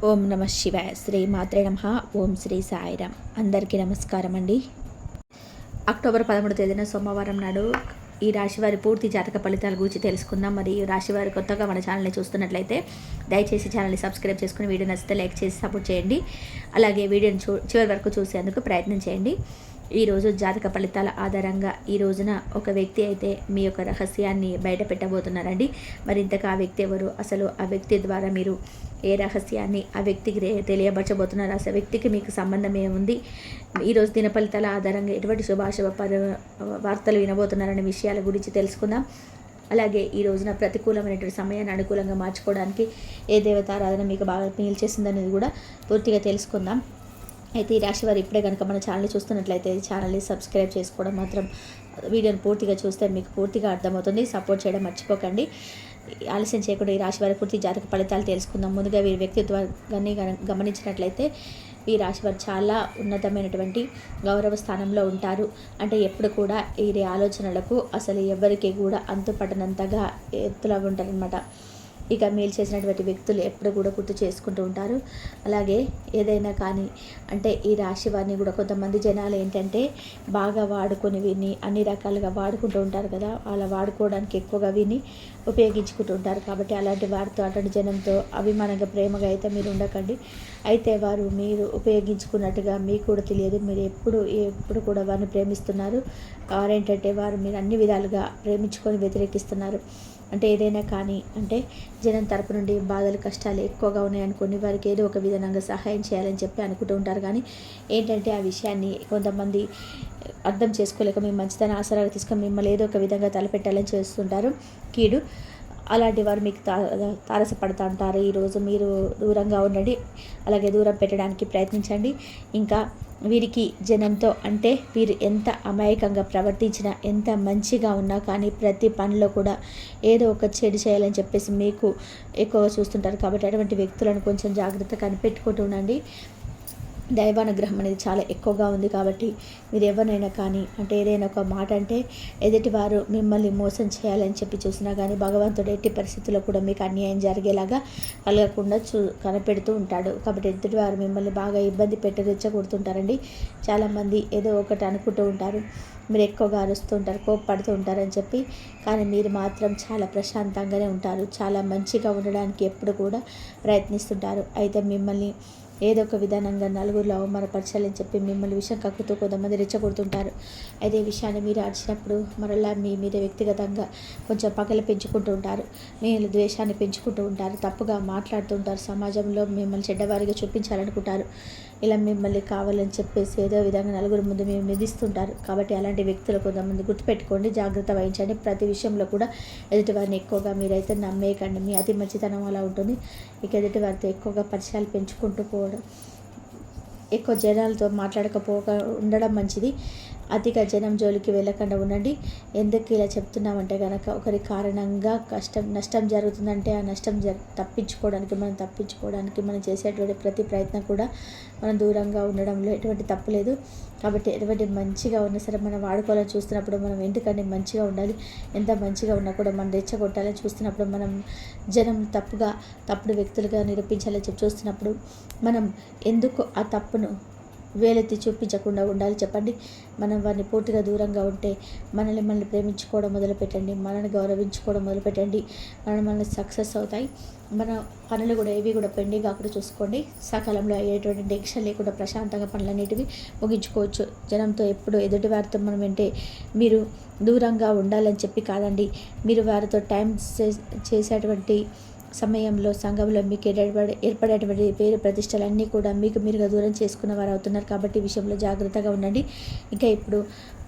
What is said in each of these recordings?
ఓం నమ శివాయ. శ్రీ మాత్రే నమః. ఓం శ్రీ సాయిరామ్. అందరికీ నమస్కారం అండి. అక్టోబర్ 13వ తేదీన సోమవారం నాడు ఈ రాశివారి పూర్తి జాతక ఫలితాల గురించి తెలుసుకుందాం. మరి ఈ రాశివారి కొత్తగా మన ఛానల్ని చూస్తున్నట్లయితే దయచేసి ఛానల్ని సబ్స్క్రైబ్ చేసుకుని వీడియో నచ్చితే లైక్ చేసి సపోర్ట్ చేయండి. అలాగే వీడియోని చివరి వరకు చూసేందుకు ప్రయత్నం చేయండి. ఈరోజు జాతక ఫలితాల ఆధారంగా ఈ రోజున ఒక వ్యక్తి అయితే మీ యొక్క రహస్యాన్ని బయట పెట్టబోతున్నారండి. మరి ఇంతకు ఆ వ్యక్తి ఎవరు, అసలు ఆ వ్యక్తి ద్వారా మీరు ఏ రహస్యాన్ని ఆ వ్యక్తికి తెలియబరచబోతున్నారు, అసలు వ్యక్తికి మీకు సంబంధం ఏముంది, ఈరోజు దిన ఫలితాల ఆధారంగా ఎటువంటి శుభాశుభ వార్తలు వినబోతున్నారనే విషయాల గురించి తెలుసుకుందాం. అలాగే ఈ రోజున ప్రతికూలమైనటువంటి సమయాన్ని అనుకూలంగా మార్చుకోవడానికి ఏ దేవతారాధన మీకు బాగా మేలు చేసిందనేది కూడా పూర్తిగా తెలుసుకుందాం. అయితే ఈ రాశి వారు ఇప్పుడే కనుక మన ఛానల్ని చూస్తున్నట్లయితే ఛానల్ని సబ్స్క్రైబ్ చేసుకోవడం మాత్రం, వీడియోని పూర్తిగా చూస్తే మీకు పూర్తిగా అర్థమవుతుంది. సపోర్ట్ చేయడం మర్చిపోకండి. ఆలస్యం చేయకుండా ఈ రాశి వారి పూర్తి జాతక ఫలితాలు తెలుసుకుందాం. ముందుగా వీరి వ్యక్తిత్వాన్ని గమనించినట్లయితే ఈ రాశి వారు చాలా ఉన్నతమైనటువంటి గౌరవ స్థానంలో ఉంటారు. అంటే ఎప్పుడు కూడా వీరి ఆలోచనలకు అసలు ఎవరికి కూడా అంతుపట్టనంతగా ఎత్తులా ఉంటారనమాట. ఇక మేలు చేసినటువంటి వ్యక్తులు ఎప్పుడు కూడా గుర్తు చేసుకుంటూ ఉంటారు. అలాగే ఏదైనా కానీ అంటే ఈ రాశి వారిని కూడా కొంతమంది జనాలు ఏంటంటే బాగా వాడుకొని వీరిని అన్ని రకాలుగా వాడుకుంటూ ఉంటారు కదా, అలా వాడుకోవడానికి ఎక్కువగా వీరిని ఉపయోగించుకుంటూ ఉంటారు. కాబట్టి అలాంటి వారితో అటువంటి జనంతో అభిమానంగా ప్రేమగా అయితే మీరు ఉండకండి. అయితే వారు మీరు ఉపయోగించుకున్నట్టుగా మీకు కూడా తెలియదు. మీరు ఎప్పుడు కూడా వారిని ప్రేమిస్తున్నారు. వారేంటంటే వారు మీరు అన్ని విధాలుగా ప్రేమించుకొని వ్యతిరేకిస్తున్నారు. అంటే ఏదైనా కానీ అంటే జనం తరపు నుండి బాధలు కష్టాలు ఎక్కువగా ఉన్నాయనుకోండి, వారికి ఏదో ఒక విధంగా సహాయం చేయాలని చెప్పి అనుకుంటూ ఉంటారు. కానీ ఏంటంటే ఆ విషయాన్ని కొంతమంది అర్థం చేసుకోలేక మీ మంచితనం ఆసరాగా తీసుకొని మిమ్మల్ని ఏదో ఒక విధంగా తలపెట్టాలని చేస్తుంటారు కీడు. అలాంటి వారు మీకు తారసపడుతూ ఉంటారు. ఈరోజు మీరు దూరంగా ఉండండి, అలాగే దూరం పెట్టడానికి ప్రయత్నించండి. ఇంకా వీరికి జనంతో అంటే వీరు ఎంత అమాయకంగా ప్రవర్తించినా, ఎంత మంచిగా ఉన్నా కానీ ప్రతి పనిలో కూడా ఏదో ఒక చెడు చేయాలని చెప్పేసి మీకు ఎక్కువగా చూస్తుంటారు. కాబట్టి అటువంటి వ్యక్తులను కొంచెం జాగ్రత్తగా కనిపెట్టుకుంటూ ఉండండి. దైవానుగ్రహం అనేది చాలా ఎక్కువగా ఉంది. కాబట్టి మీరు ఎవరినైనా కానీ అంటే ఏదైనా ఒక మాట అంటే ఎదుటివారు మిమ్మల్ని మోసం చేయాలని చెప్పి చూసినా కానీ భగవంతుడు ఎట్టి పరిస్థితుల్లో కూడా మీకు అన్యాయం జరిగేలాగా కలగకుండా కనిపెడుతూ ఉంటాడు. కాబట్టి ఎదుటివారు మిమ్మల్ని బాగా ఇబ్బంది పెట్టి రెచ్చగొడుతుంటారండి. చాలామంది ఏదో ఒకటి అనుకుంటూ ఉంటారు, మీరు ఎక్కువగా అరుస్తూ ఉంటారు, కోప్పడుతూ ఉంటారని చెప్పి. కానీ మీరు మాత్రం చాలా ప్రశాంతంగానే ఉంటారు. చాలా మంచిగా ఉండడానికి ఎప్పుడు కూడా ప్రయత్నిస్తుంటారు. అయితే మిమ్మల్ని ఏదో ఒక విధానంగా నలుగురిలో అవమానపరచాలని చెప్పి మిమ్మల్ని విషయం కక్కుతూ కొంతమంది రెచ్చగొడుతుంటారు. అయితే ఈ విషయాన్ని మీరు అడిచినప్పుడు మరలా మీ మీద వ్యక్తిగతంగా కొంచెం పగలు పెంచుకుంటూ ఉంటారు, మీరు ద్వేషాన్ని పెంచుకుంటూ ఉంటారు, తప్పుగా మాట్లాడుతూ ఉంటారు, సమాజంలో మిమ్మల్ని చెడ్డవారిగా చూపించాలనుకుంటారు. ఇలా మిమ్మల్ని కావాలని చెప్పేసి ఏదో విధంగా నలుగురి ముందు మేము నిధిస్తుంటారు. కాబట్టి అలాంటి వ్యక్తులు కొంతమంది గుర్తుపెట్టుకోండి, జాగ్రత్త వహించండి. ప్రతి విషయంలో కూడా ఎదుటివారిని ఎక్కువగా మీరైతే నమ్మేయకండి. మీ అతి మంచితనం అలా ఉంటుంది. ఇక ఎదుటివారితో ఎక్కువగా పరిచయాలు పెంచుకుంటూ పోవడం, ఎక్కువ జనాలతో ఉండడం మంచిది. అతిగా జనం జోలికి వెళ్ళకుండా ఉండండి. ఎందుకు ఇలా చెప్తున్నామంటే కనుక ఒకరి కారణంగా నష్టం జరుగుతుందంటే ఆ నష్టం తప్పించుకోవడానికి మనం చేసేటువంటి ప్రతి ప్రయత్నం కూడా మనం దూరంగా ఉండడంలో ఎటువంటి తప్పు లేదు. కాబట్టి ఎటువంటి మంచిగా ఉన్నా సరే మనం వాడుకోవాలని చూస్తున్నప్పుడు మనం ఎందుకంటే మంచిగా ఉండాలి. ఎంత మంచిగా ఉన్నా కూడా మనం రెచ్చగొట్టాలని చూస్తున్నప్పుడు, మనం జనం తప్పుడు వ్యక్తులుగా నిరూపించాలని చెప్పి చూస్తున్నప్పుడు మనం ఎందుకు ఆ తప్పును వేలెత్తి చూపించకుండా ఉండాలి చెప్పండి. మనం వారిని పూర్తిగా దూరంగా ఉంటే మనల్ని ప్రేమించుకోవడం మొదలుపెట్టండి, మనల్ని గౌరవించుకోవడం మొదలుపెట్టండి. మనల్ని సక్సెస్ అవుతాయి. మన పనులు కూడా ఏవి కూడా పెండింగ్ కాకుండా చూసుకోండి. సకాలంలో అయ్యేటువంటి టెన్షన్ లేకుండా ప్రశాంతంగా పనులన్నిటివి ముగించుకోవచ్చు. జనంతో ఎప్పుడు ఎదుటివారితో మనం అంటే మీరు దూరంగా ఉండాలని చెప్పి కాదండి, మీరు వారితో టైం చేసేటువంటి సమయంలో సంఘంలో మీకు ఏర్పడేటువంటి పేరు ప్రతిష్టలన్నీ కూడా మీకు మీరుగా దూరం చేసుకున్న వారు అవుతున్నారు. కాబట్టి ఈ విషయంలో జాగ్రత్తగా ఉండండి. ఇంకా ఇప్పుడు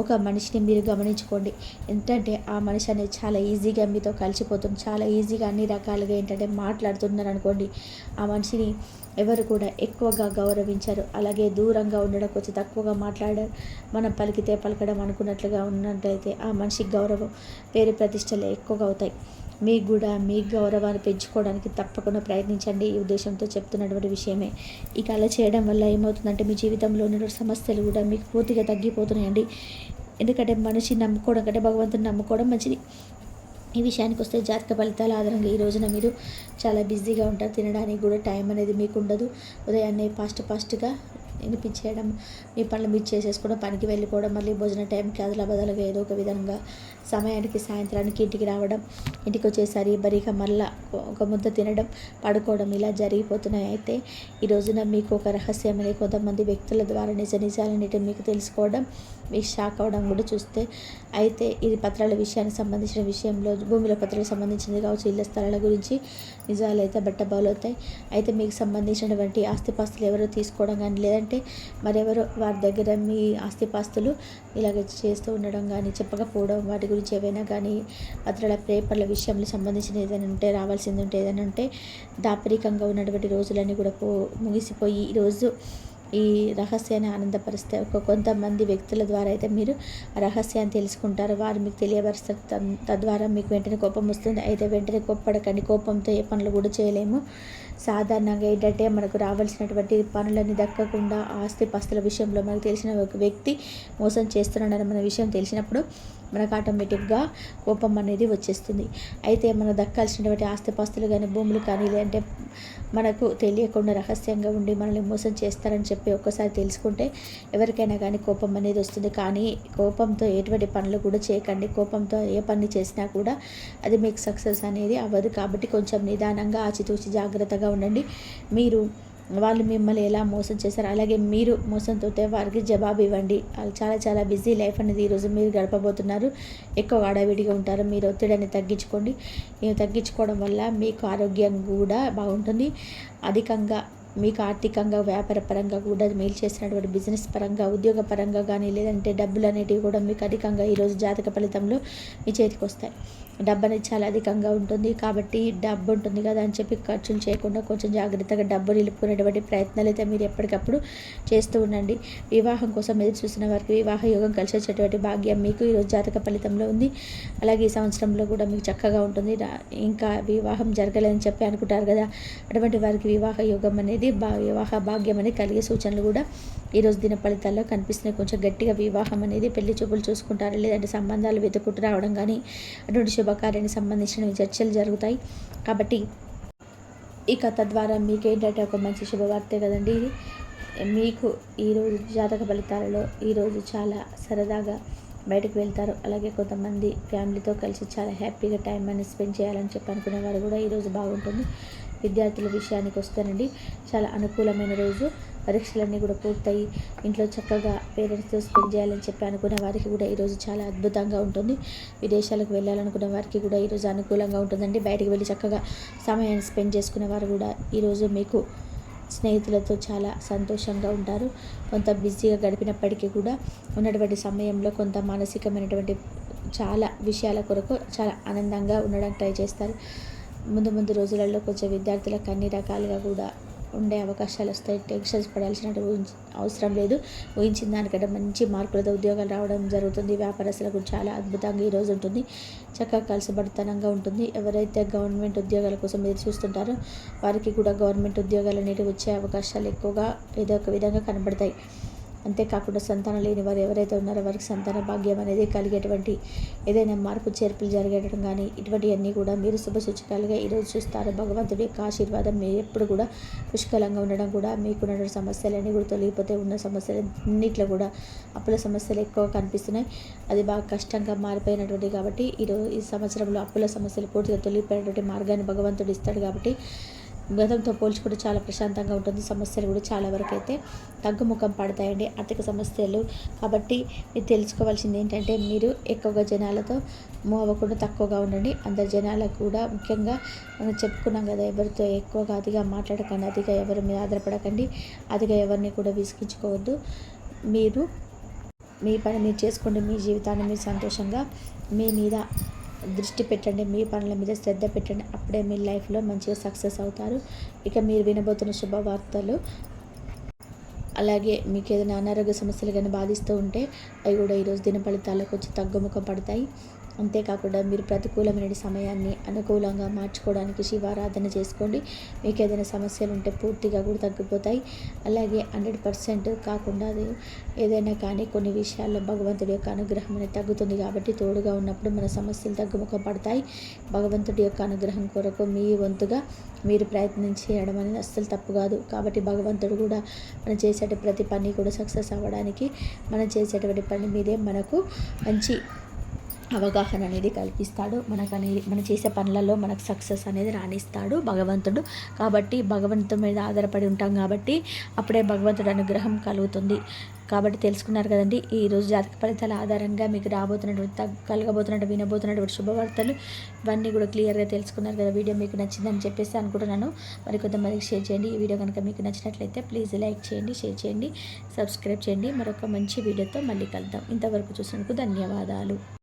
ఒక మనిషిని మీరు గమనించుకోండి. ఏంటంటే ఆ మనిషి అనేది చాలా ఈజీగా మీతో కలిసిపోతుంది, చాలా ఈజీగా అన్ని రకాలుగా ఏంటంటే మాట్లాడుతున్నారు అనుకోండి. ఆ మనిషిని ఎవరు కూడా ఎక్కువగా గౌరవించారు. అలాగే దూరంగా ఉండడం, కొంచెం తక్కువగా మాట్లాడారు, మనం పలికితే పలకడం అనుకున్నట్లుగా ఉన్నట్లయితే ఆ మనిషికి గౌరవం పేరు ప్రతిష్టలు ఎక్కువగా అవుతాయి. మీకు కూడా మీ గౌరవాన్ని పెంచుకోవడానికి తప్పకుండా ప్రయత్నించండి. ఈ ఉద్దేశంతో చెప్తున్నటువంటి విషయమే. ఇక అలా చేయడం వల్ల ఏమవుతుందంటే మీ జీవితంలో ఉన్నటువంటి సమస్యలు కూడా మీకు పూర్తిగా తగ్గిపోతున్నాయండి. ఎందుకంటే మనిషిని నమ్ముకోవడం కంటే భగవంతుని నమ్ముకోవడం మంచిది. ఈ విషయానికి వస్తే జాతక ఫలితాల ఆధారంగా ఈ రోజున మీరు చాలా బిజీగా ఉంటారు. తినడానికి కూడా టైం అనేది మీకు ఉండదు. ఉదయాన్నే ఫాస్ట్గా వినిపించేయడం, మీ పనులు మీరు చేసేసుకోవడం, పనికి వెళ్ళిపోవడం, మళ్ళీ భోజన టైంకి అదలా బదలుగా ఏదో ఒక విధంగా సమయానికి సాయంత్రానికి ఇంటికి రావడం, ఇంటికి వచ్చేసరి బరీగా మళ్ళా ఒక ముద్ద తినడం, పడుకోవడం ఇలా జరిగిపోతున్నాయి. అయితే ఈ రోజున మీకు ఒక రహస్యం అనేది కొంతమంది వ్యక్తుల ద్వారా నిజాలన్నిటి మీకు తెలుసుకోవడం, మీకు షాక్ అవ్వడం కూడా చూస్తే. అయితే ఇది పత్రాల విషయానికి సంబంధించిన విషయంలో భూమిలో పత్రాలకు సంబంధించింది కావచ్చు, ఇళ్ళ స్థలాల గురించి నిజాలు అయితే బట్టబయలవుతాయి. అయితే మీకు సంబంధించినటువంటి ఆస్తిపాస్తులు ఎవరో తీసుకోవడం కానీ, లేదంటే మరెవరో వారి దగ్గర మీ ఆస్తిపాస్తులు ఇలాగ చేస్తూ ఉండడం కానీ, చెప్పకపోవడం, వాటి గురించి ఏవైనా కానీ పత్రాల పేపర్ల విషయంలో సంబంధించిన ఏదైనా ఉంటే, రావాల్సింది ఉంటే ఏదైనా ఉంటే దాపరికంగా ఉన్నటువంటి రోజులన్నీ కూడా ముగిసిపోయి ఈరోజు ఈ రహస్యాన్ని ఆనందపరిస్తే కొంతమంది వ్యక్తుల ద్వారా అయితే మీరు ఆ రహస్యాన్ని తెలుసుకుంటారు. వారు మీకు తెలియపరుస్తారు. తద్వారా మీకు వెంటనే కోపం వస్తుంది. అయితే వెంటనే కోప్పడకండి. కోపంతో ఏ పనులు కూడా చేయలేము. సాధారణంగా ఏంటంటే మనకు రావాల్సినటువంటి పనులన్నీ దక్కకుండా ఆస్తిపాస్తుల విషయంలో మనకు తెలిసిన ఒక వ్యక్తి మోసం చేస్తున్నాడని మన విషయం తెలిసినప్పుడు మనకు ఆటోమేటిక్గా కోపం అనేది వచ్చేస్తుంది. అయితే మనకు దక్కాల్సినటువంటి ఆస్తిపాస్తులు కానీ, భూములు కానీ, లేదంటే మనకు తెలియకుండా రహస్యంగా ఉండి మనల్ని మోసం చేస్తారని చెప్పి ఒక్కసారి తెలుసుకుంటే ఎవరికైనా కానీ కోపం అనేది వస్తుంది. కానీ కోపంతో ఎటువంటి పనులు కూడా చేయకండి. కోపంతో ఏ పని చేసినా కూడా అది మీకు సక్సెస్ అనేది అవ్వదు. కాబట్టి కొంచెం నిదానంగా ఆచితూచి జాగ్రత్తగా ఉండండి. వాళ్ళు మిమ్మల్ని ఎలా మోసం చేశారు, అలాగే మీరు మోసంతో వారికి జవాబు ఇవ్వండి. వాళ్ళు చాలా బిజీ లైఫ్ అనేది ఈరోజు మీరు గడపబోతున్నారు. ఎక్కువ హడావిడిగా ఉంటారు. మీరు ఒత్తిడిని తగ్గించుకోండి. తగ్గించుకోవడం వల్ల మీకు ఆరోగ్యం కూడా బాగుంటుంది. అధికంగా మీకు ఆర్థికంగా, వ్యాపార పరంగా కూడా మేలు చేసినటువంటి బిజినెస్ పరంగా, ఉద్యోగ పరంగా కానీ, లేదంటే డబ్బులు అనేటివి కూడా మీకు అధికంగా ఈరోజు జాతక ఫలితంలో మీ చేతికి వస్తాయి. డబ్బు అనేది చాలా అధికంగా ఉంటుంది. కాబట్టి డబ్బు ఉంటుంది కదా అని చెప్పి ఖర్చులు చేయకుండా కొంచెం జాగ్రత్తగా డబ్బు నిలుపుకునేటువంటి ప్రయత్నాలు అయితే మీరు ఎప్పటికప్పుడు చేస్తూ ఉండండి. వివాహం కోసం ఎదురు చూసిన వారికి వివాహ యోగం కలిసి వచ్చేటువంటి భాగ్యం మీకు ఈరోజు జాతక ఫలితంలో ఉంది. అలాగే ఈ సంవత్సరంలో కూడా మీకు చక్కగా ఉంటుంది. ఇంకా వివాహం జరగలేదని చెప్పి అనుకుంటారు కదా, అటువంటి వారికి వివాహ యోగం అనేది వివాహ భాగ్యం అనేది కలిగే సూచనలు కూడా ఈరోజు దిన ఫలితాల్లో కనిపిస్తున్నాయి. కొంచెం గట్టిగా వివాహం అనేది పెళ్లి చూపులు చూసుకుంటారు, లేదంటే సంబంధాలు వెతుకుంటూ రావడం కానీ, అటువంటి శుభకార్యానికి సంబంధించిన చర్చలు జరుగుతాయి. కాబట్టి ఈ కథ ద్వారా మీకు ఏంటంటే ఒక మంచి శుభవార్తే కదండి ఇది. మీకు ఈరోజు జాతక ఫలితాలలో ఈరోజు చాలా సరదాగా బయటకు వెళ్తారు. అలాగే కొంతమంది ఫ్యామిలీతో కలిసి చాలా హ్యాపీగా టైం అనేది స్పెండ్ చేయాలని చెప్పి అనుకునే వారు కూడా ఈరోజు బాగుంటుంది. విద్యార్థుల విషయానికి వస్తేనండి చాలా అనుకూలమైన రోజు. పరీక్షలన్నీ కూడా పూర్తయి ఇంట్లో చక్కగా పేరెంట్స్తో స్పెండ్ చేయాలని చెప్పి అనుకునే వారికి కూడా ఈరోజు చాలా అద్భుతంగా ఉంటుంది. విదేశాలకు వెళ్ళాలనుకునే వారికి కూడా ఈరోజు అనుకూలంగా ఉంటుందండి. బయటికి వెళ్ళి చక్కగా సమయాన్ని స్పెండ్ చేసుకునే వారు కూడా ఈరోజు మీకు స్నేహితులతో చాలా సంతోషంగా ఉంటారు. కొంత బిజీగా గడిపినప్పటికీ కూడా ఉన్నటువంటి సమయంలో కొంత మానసికమైనటువంటి చాలా విషయాల కొరకు చాలా ఆనందంగా ఉండడానికి ట్రై చేస్తారు. ముందు రోజులలో కొంచెం విద్యార్థులకు అన్ని రకాలుగా కూడా ఉండే అవకాశాలు వస్తాయి. టెన్షన్స్ పడాల్సిన అవసరం లేదు. ఊహించిన దానికంటే మంచి మార్కులతో ఉద్యోగాలు రావడం జరుగుతుంది. వ్యాపారస్తులకు చాలా అద్భుతంగా ఈరోజు ఉంటుంది. చక్కగా కలిసిబడితనంగా ఉంటుంది. ఎవరైతే గవర్నమెంట్ ఉద్యోగాల కోసం ఎదురు చూస్తుంటారో వారికి కూడా గవర్నమెంట్ ఉద్యోగాలు అనేవి వచ్చే అవకాశాలు ఎక్కువగా ఏదో ఒక విధంగా కనబడతాయి. అంతేకాకుండా సంతానం లేని వారు ఎవరైతే ఉన్నారో వారికి సంతాన భాగ్యం అనేది కలిగేటువంటి ఏదైనా మార్పు చేర్పులు జరిగేయడం కానీ ఇటువంటివన్నీ కూడా మీరు శుభసూచకాలుగా ఈరోజు చూస్తారు. భగవంతుడి యొక్క ఆశీర్వాదం మీరు ఎప్పుడు కూడా పుష్కలంగా ఉండడం కూడా మీకున్న సమస్యలన్నీ కూడా తొలగిపోతే ఉన్న సమస్యలన్నింటిలో కూడా అప్పుల సమస్యలు ఎక్కువ కనిపిస్తున్నాయి. అది బాగా కష్టంగా మారిపోయినటువంటి కాబట్టి ఈ సంవత్సరంలో అప్పుల సమస్యలు పూర్తిగా తొలగిపోయినటువంటి మార్గాన్ని భగవంతుడు ఇస్తాడు. కాబట్టి గతంతో పోల్చుకుంటే చాలా ప్రశాంతంగా ఉంటుంది. సమస్యలు కూడా చాలా వరకు అయితే తగ్గుముఖం పడతాయండి, ఆర్థిక సమస్యలు. కాబట్టి మీరు తెలుసుకోవాల్సింది ఏంటంటే మీరు ఎక్కువగా జనాలతో మూవ్ అవ్వకుండా తక్కువగా ఉండండి. అందరు జనాలకు కూడా ముఖ్యంగా మనం చెప్పుకున్నాం కదా, ఎవరితో ఎక్కువగా అతిగా మాట్లాడకండి, అతిగా ఎవరి మీద ఆధారపడకండి, అతిగా ఎవరిని కూడా విసిగించుకోవద్దు. మీరు మీ పని మీరు చేసుకోండి. మీ జీవితాన్ని మీరు సంతోషంగా మీ మీద దృష్టి పెట్టండి. మీ పనుల మీద శ్రద్ధ పెట్టండి. అప్పుడే మీ లైఫ్లో మంచిగా సక్సెస్ అవుతారు. ఇక మీరు వినబోతున్న శుభవార్తలు, అలాగే మీకు ఏదైనా అనారోగ్య సమస్యలు కానీ బాధిస్తూ ఉంటే అవి కూడా ఈరోజు దిన ఫలితాల్లో కొంచెం తగ్గుముఖం పడతాయి. అంతేకాకుండా మీరు ప్రతికూలమైన సమయాన్ని అనుకూలంగా మార్చుకోవడానికి శివారాధన చేసుకోండి. మీకు ఏదైనా సమస్యలు ఉంటే పూర్తిగా కూడా తగ్గిపోతాయి. అలాగే 100% కాకుండా అది ఏదైనా కానీ కొన్ని విషయాల్లో భగవంతుడి యొక్క అనుగ్రహం అనేది తగ్గుతుంది. కాబట్టి తోడుగా ఉన్నప్పుడు మన సమస్యలు తగ్గుముఖం పడతాయి. భగవంతుడి యొక్క అనుగ్రహం కొరకు మీ వంతుగా మీరు ప్రయత్నించడం అనేది అస్సలు తప్పు కాదు. కాబట్టి భగవంతుడు కూడా మనం చేసే ప్రతి పని కూడా సక్సెస్ అవ్వడానికి మనం చేసేటువంటి పని మీదే మనకు మంచి అవగాహన అనేది కల్పిస్తాడు. మనం చేసే పనులలో మనకు సక్సెస్ అనేది రాణిస్తాడు భగవంతుడు. కాబట్టి భగవంతుడి మీద ఆధారపడి ఉంటాం కాబట్టి అప్పుడే భగవంతుడి అనుగ్రహం కలుగుతుంది. కాబట్టి తెలుసుకున్నారు కదండి, ఈరోజు జాతక ఫలితాల ఆధారంగా మీకు కలగబోతున్నట్టు వినబోతున్నటువంటి శుభవార్తలు ఇవన్నీ కూడా క్లియర్గా తెలుసుకున్నారు కదా. వీడియో మీకు నచ్చిందని చెప్పేసి అనుకుంటున్నాను. మరి కొంతమందికి షేర్ చేయండి. ఈ వీడియో కనుక మీకు నచ్చినట్లయితే ప్లీజ్ లైక్ చేయండి, షేర్ చేయండి, సబ్స్క్రైబ్ చేయండి. మరొక మంచి వీడియోతో మళ్ళీ కలుద్దాం. ఇంతవరకు చూసినందుకు ధన్యవాదాలు.